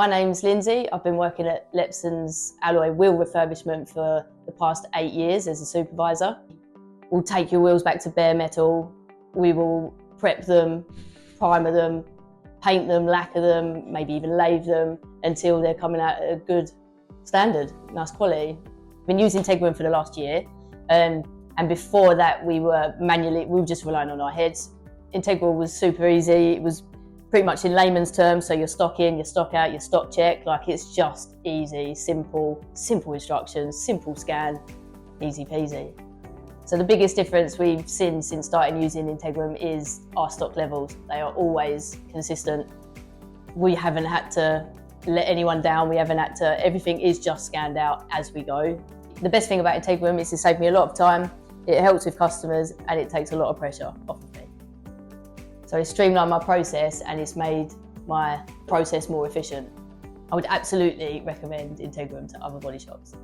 My name's Lindsey. I've been working at Lepsons Alloy Wheel Refurbishment for the past 8 years as a supervisor. We'll take your wheels back to bare metal. We will prep them, primer them, paint them, lacquer them, maybe even lathe them until they're coming out at a good standard, nice quality. I've been using Integrum for the last year, and before that we were just relying on our heads. Integral was super easy. It was pretty much in layman's terms, so your stock in, your stock out, your stock check, like it's just easy, simple instructions, simple scan, easy peasy. So the biggest difference we've seen since starting using Integrum is our stock levels. They are always consistent. We haven't had to let anyone down, everything is just scanned out as we go. The best thing about Integrum is it saved me a lot of time, it helps with customers, and it takes a lot of pressure off of me. So it's streamlined my process and it's made my process more efficient. I would absolutely recommend Integrum to other body shops.